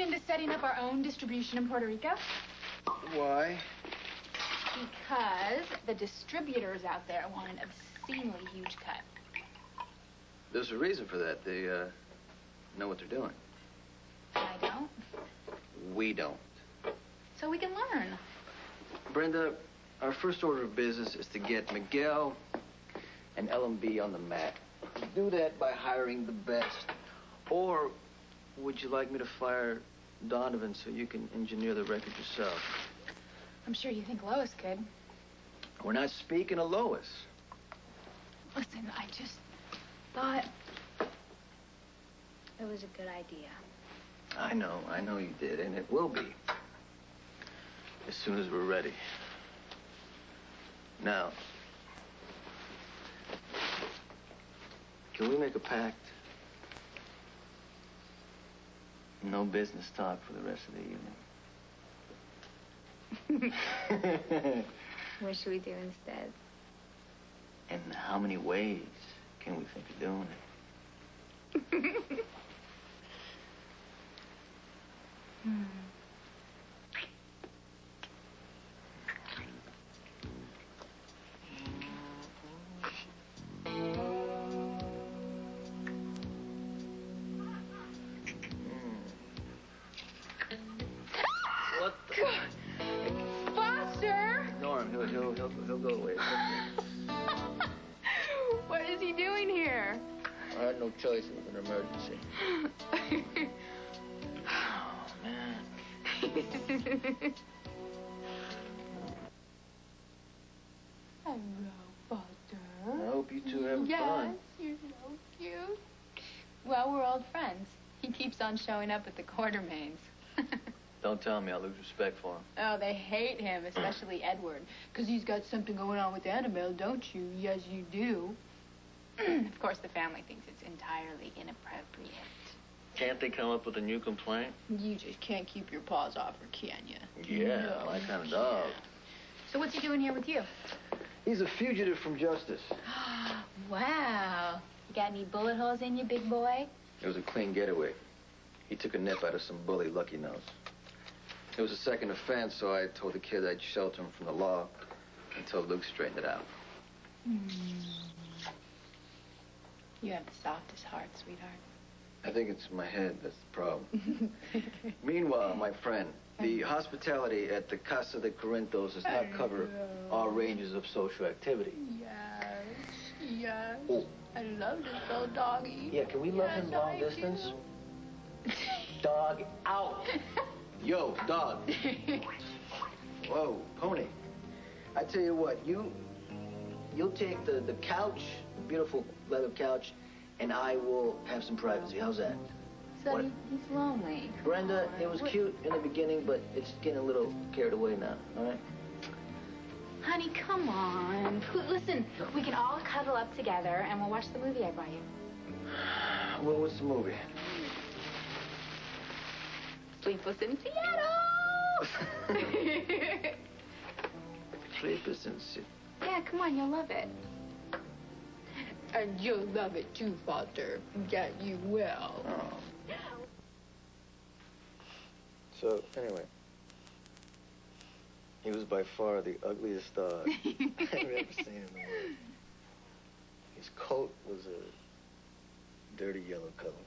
into setting up our own distribution in Puerto Rico? Why? Because the distributors out there want an obscenely huge cut. There's a reason for that. They know what they're doing. I don't. We don't. So we can learn. Brenda, our first order of business is to get Miguel and L&B on the map. Do that by hiring the best. Or would you like me to fire Donovan so you can engineer the record yourself? I'm sure you think Lois could. We're not speaking of Lois. Listen, I just thought it was a good idea. I know you did, and it will be. As soon as we're ready. Now, can we make a pact? No business talk for the rest of the evening. What should we do instead? And how many ways can we think of doing it? What the? Foster! Ignore him. He'll go away. What is he doing here? I had no choice. It was an emergency. Oh, man. Hello, Foster. I hope you two have fun. Yes, you're so cute. Well, we're old friends. He keeps on showing up at the Quartermains. Don't tell me I'll lose respect for him. Oh, they hate him, especially Edward. Because he's got something going on with Annabelle, don't you? Yes, you do. Of course, the family thinks it's entirely inappropriate. Can't they come up with a new complaint? You just can't keep your paws off her, can you? Yeah, No, my kind of dog. So what's he doing here with you? He's a fugitive from justice. Wow. You got any bullet holes in you, big boy? It was a clean getaway. He took a nip out of some bully Lucky Nose. It was a second offense, so I told the kid I'd shelter him from the law until Luke straightened it out. You have the softest heart, sweetheart. I think it's my head that's the problem. Meanwhile, my friend, the hospitality at the Casa de Corinthos does not cover all ranges of social activity. Yes. Oh. I love this little doggy. Yeah, can we love him long distance? Dog out. Yo, dog. Whoa, Pony. I tell you what, you'll take the couch, the beautiful leather couch, and I will have some privacy. How's that? So he's lonely. Brenda, it was cute in the beginning, but it's getting a little carried away now, all right? Honey, come on. Listen, we can all cuddle up together and we'll watch the movie I brought you. Well, what's the movie? Sleepless in Seattle! Sleepless in Seattle. Yeah, come on, you'll love it. And you'll love it too, Foster. Yeah, you will. Oh. So, anyway, he was by far the ugliest dog I've ever seen in the world. His coat was a dirty yellow color.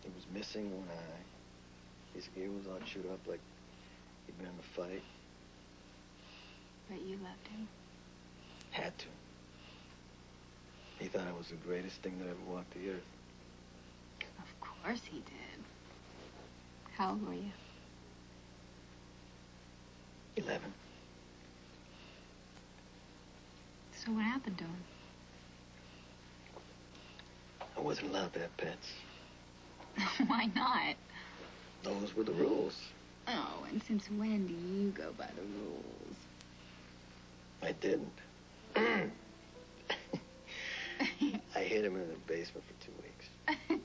He was missing one eye. His ear was all chewed up like he'd been in a fight. But you loved him. Had to. He thought I was the greatest thing that ever walked the earth. Of course he did. How old were you? 11. So what happened to him? I wasn't allowed to have pets. Why not? Those were the rules. Oh, and since when do you go by the rules? I didn't. I hid him in the basement for 2 weeks.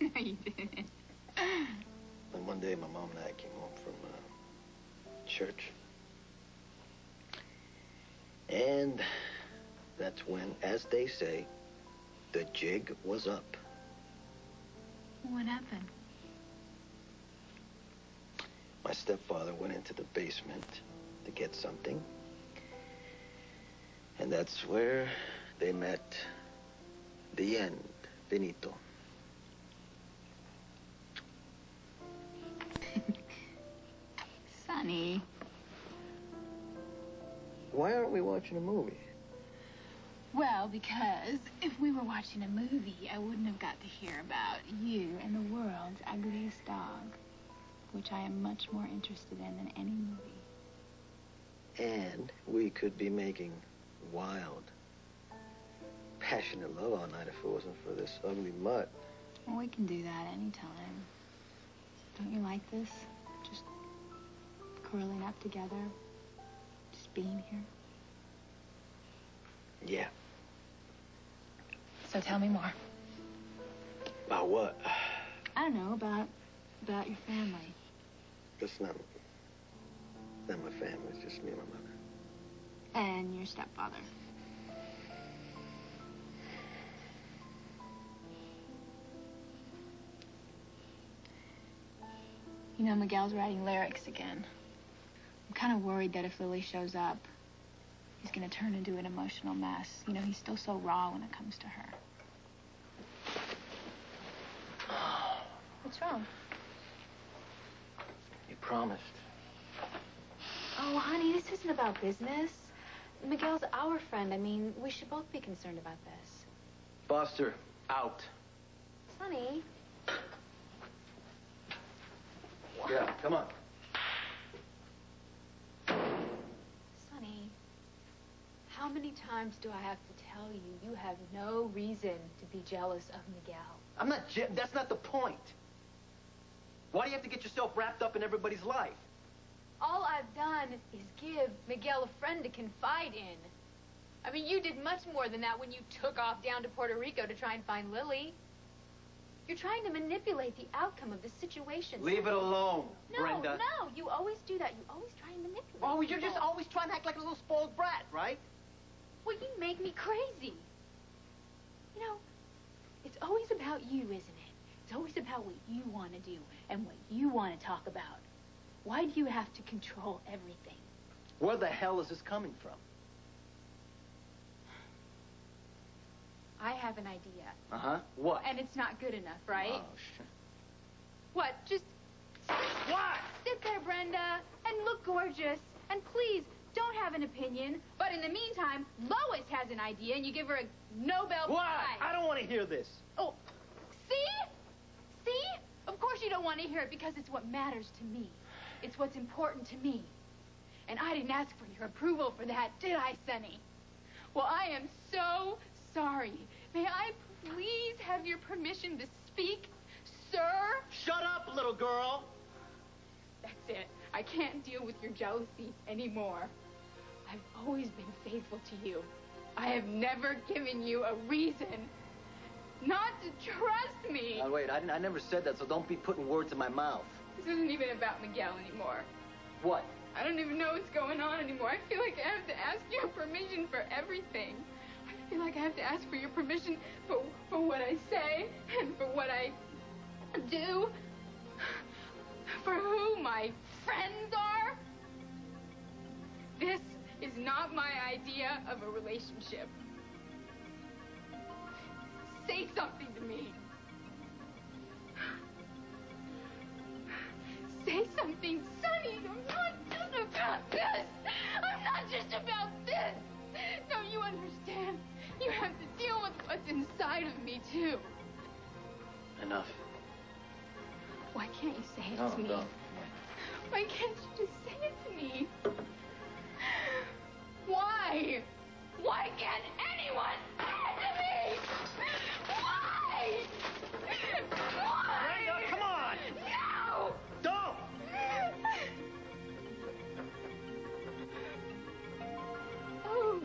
No, you didn't. And one day, my mom and I came home from church. And that's when, as they say, the jig was up. What happened? My stepfather went into the basement to get something. And that's where they met. The end. Finito. Sonny. Why aren't we watching a movie? Well, because if we were watching a movie, I wouldn't have got to hear about you and the world's ugliest dog, which I am much more interested in than any movie. And we could be making wild, passionate love all night if it wasn't for this ugly mutt. Well, we can do that anytime. Don't you like this? Just curling up together, just being here. Yeah. So tell me more. About what? I don't know, about your family. It's not my family. It's just me and my mother. And your stepfather. You know, Miguel's writing lyrics again. I'm kind of worried that if Lily shows up, he's going to turn into an emotional mess. You know, he's still so raw when it comes to her. What's wrong? You promised. Oh, honey, this isn't about business. Miguel's our friend. I mean, we should both be concerned about this. Foster, out. Sonny. Yeah, come on. Sonny, how many times do I have to tell you you have no reason to be jealous of Miguel? I'm not. That's not the point. Why do you have to get yourself wrapped up in everybody's life? All I've done is give Miguel a friend to confide in. I mean, you did much more than that when you took off down to Puerto Rico to try and find Lily. You're trying to manipulate the outcome of the situation. Leave it alone, Brenda. No, you always do that. You always try and manipulate. Oh, you're people. just always trying to act like a little spoiled brat, right? Well, you make me crazy. You know, it's always about you, isn't it? It's always about what you want to do and what you want to talk about. Why do you have to control everything? Where the hell is this coming from? I have an idea. Uh-huh. What? And it's not good enough, right? Oh, shit. What? Just What? sit there, Brenda, and look gorgeous. And please, don't have an opinion. But in the meantime, Lois has an idea, and you give her a Nobel What? Prize. I don't want to hear this. Oh, see? See? Of course you don't want to hear it because it's what matters to me. It's what's important to me. And I didn't ask for your approval for that, did I, Sonny? Well, I am so sorry. May I please have your permission to speak, sir? Shut up, little girl. That's it. I can't deal with your jealousy anymore. I've always been faithful to you. I have never given you a reason not to trust me. Now, wait, I never said that, so don't be putting words in my mouth. This isn't even about Miguel anymore. What? I don't even know what's going on anymore. I feel like I have to ask your permission for everything. I feel like I have to ask for your permission for what I say and for what I do. For who my friends are. This is not my idea of a relationship. Say something to me. Say something, Sonny. I'm not just about this. I'm not just about this. Don't you understand? You have to deal with what's inside of me, too. Enough. Why can't you say it No, to me? don't. Why can't you just say it to me? Why? Why can't anyone say it to me? Why? Why? Brenda, come on! No! Don't! Oh.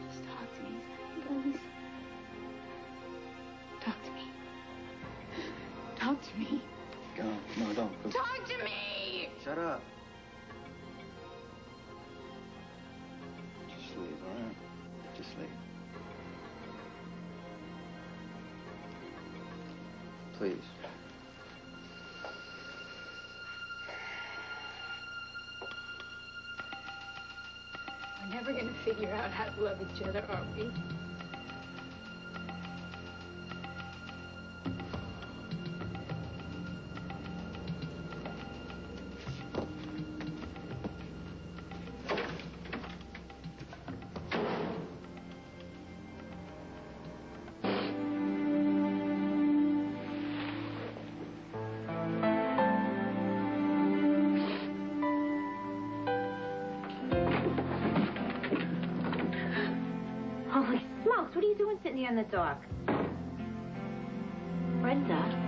Just talk to me, please. Talk to me. Talk to me. Please. We're never going to figure out how to love each other, are we? Holy smokes, what are you doing sitting here in the dark? Brenda?